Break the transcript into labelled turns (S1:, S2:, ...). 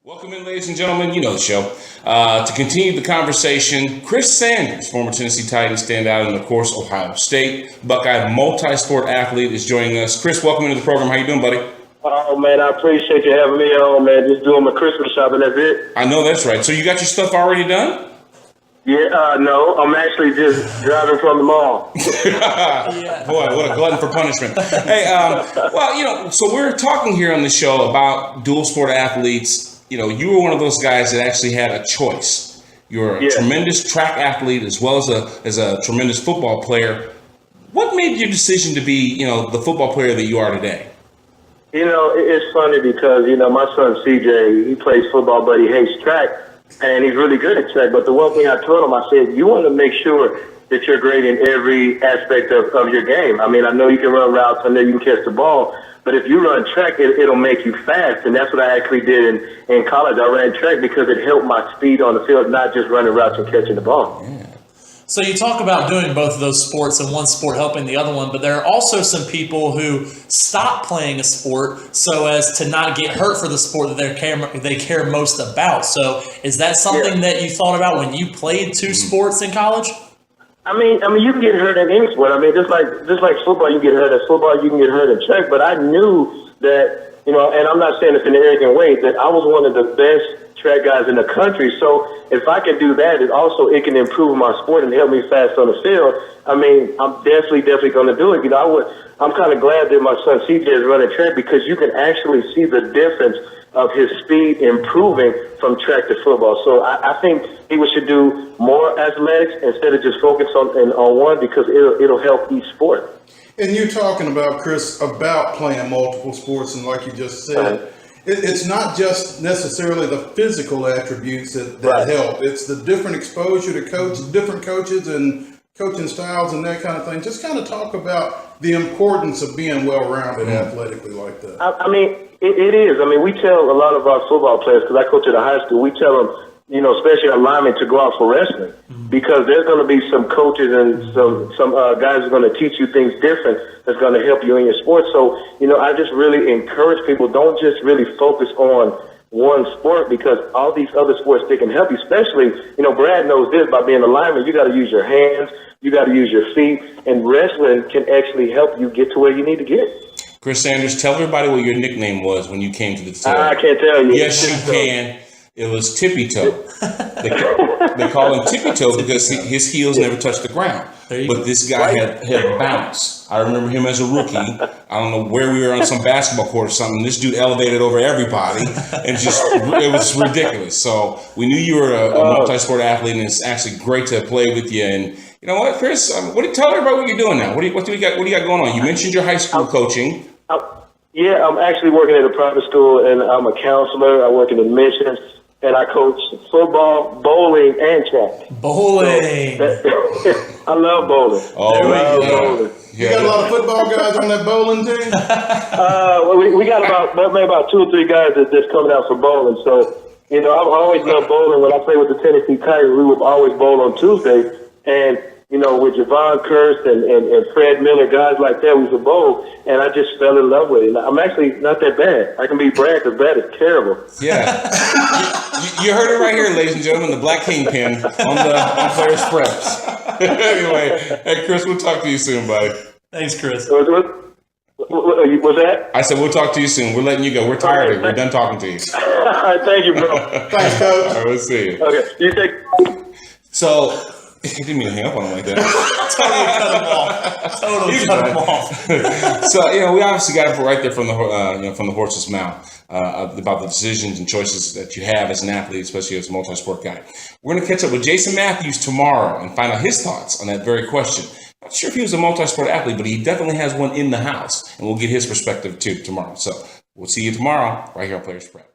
S1: Welcome in, ladies and gentlemen. You know the show. To continue the conversation, Chris Sanders, former Tennessee Titan standout and, of course, Ohio State Buckeye multi-sport athlete, is joining us. Chris, welcome into the program. How you doing, buddy?
S2: Oh, man, I appreciate you having me on, man. Just doing my Christmas shopping, that's it.
S1: I know that's right. So you got your stuff already done?
S2: Yeah, no, I'm actually just driving from the mall.
S1: Boy, what a glutton for punishment. Hey, so we're talking here on the show about dual sport athletes. You know, you were one of those guys that actually had a choice. You're a tremendous track athlete as well as a tremendous football player. What made your decision to be, the football player that you are today?
S2: You know, it's funny because, my son CJ, he plays football, but he hates track, and he's really good at track. But the one thing I told him, I said, you want to make sure that you're great in every aspect of your game. I mean, I know you can run routes, I know you can catch the ball, but if you run track, it'll make you fast, and that's what I actually did in college. I ran track because it helped my speed on the field, not just running routes and catching the ball.
S1: Yeah.
S3: So you talk about doing both of those sports and one sport helping the other one, but there are also some people who stop playing a sport so as to not get hurt for the sport that they care most about. So is that something that you thought about when you played two sports in college?
S2: I mean, you can get hurt in any sport. I mean, just like football, you get hurt at football, you can get hurt in track. But I knew that, and I'm not saying this in an arrogant way, that I was one of the best track guys in the country. So if I can do that, it can improve my sport and help me fast on the field. I mean, I'm definitely going to do it. I'm kind of glad that my son CJ is running track because you can actually see the difference of his speed improving from track to football. So I think people should do more athletics instead of just focus on one because it'll help each sport.
S4: And you're talking about, Chris, about playing multiple sports, and like you just said, it's not just necessarily the physical attributes that help. It's the different exposure to different coaches and coaching styles and that kind of thing. Just kind of talk about the importance of being well-rounded athletically like that.
S2: I mean, it is. I mean, we tell a lot of our football players, because I coach at a high school, we tell them, especially our linemen, to go out for wrestling because there's going to be some coaches and some guys are going to teach you things different that's going to help you in your sport. So, I just really encourage people, don't just really focus on one sport because all these other sports, they can help you, especially, Brad knows this, by being a lineman, you got to use your hands, you got to use your feet, and wrestling can actually help you get to where you need to get.
S1: Chris Sanders, tell everybody what your nickname was when you came to the team.
S2: I can't tell you.
S1: Yes, you can. It was Tippy Toe. They call him Tippy Toe because his heels never touched the ground. But this guy had bounce. I remember him as a rookie. I don't know where we were on some basketball court or something. This dude elevated over everybody, and it was ridiculous. So we knew you were a multi-sport athlete, and it's actually great to play with you. And you know what, Chris? Tell everybody what you're doing now. What do you got going on? You mentioned your high school coaching.
S2: Yeah, I'm actually working at a private school, and I'm a counselor. I work in admissions. And I coach football, bowling, and track.
S3: Bowling.
S2: I love bowling.
S1: Bowling.
S4: You got a lot of football guys on that bowling team?
S2: We got about 2 or 3 guys that's coming out for bowling. So, I've always loved bowling. When I played with the Tennessee Titans, we would always bowl on Tuesdays. And, with Javon Curse and Fred Miller, guys like that, we would bowl. And I just fell in love with it. I'm actually not that bad. I can be Brad because Brad is terrible.
S1: Yeah. you heard it right here, ladies and gentlemen, the Black Kingpin on Players Preps. Anyway, hey, Chris, we'll talk to you soon, buddy.
S3: Thanks, Chris.
S2: What's that?
S1: I said we'll talk to you soon. We're letting you go. We're tired of it. We're done talking to you.
S2: All right, thank you, bro.
S4: Thanks, Coach.
S1: All right, we'll see you.
S2: Okay, you take.
S1: So, he didn't mean to hang up on him like that.
S3: Totally cut him off.
S1: So, we obviously got it right there from the horse's mouth about the decisions and choices that you have as an athlete, especially as a multi-sport guy. We're going to catch up with Jason Matthews tomorrow and find out his thoughts on that very question. Not sure if he was a multi-sport athlete, but he definitely has one in the house, and we'll get his perspective too tomorrow. So, we'll see you tomorrow right here on Players Prep.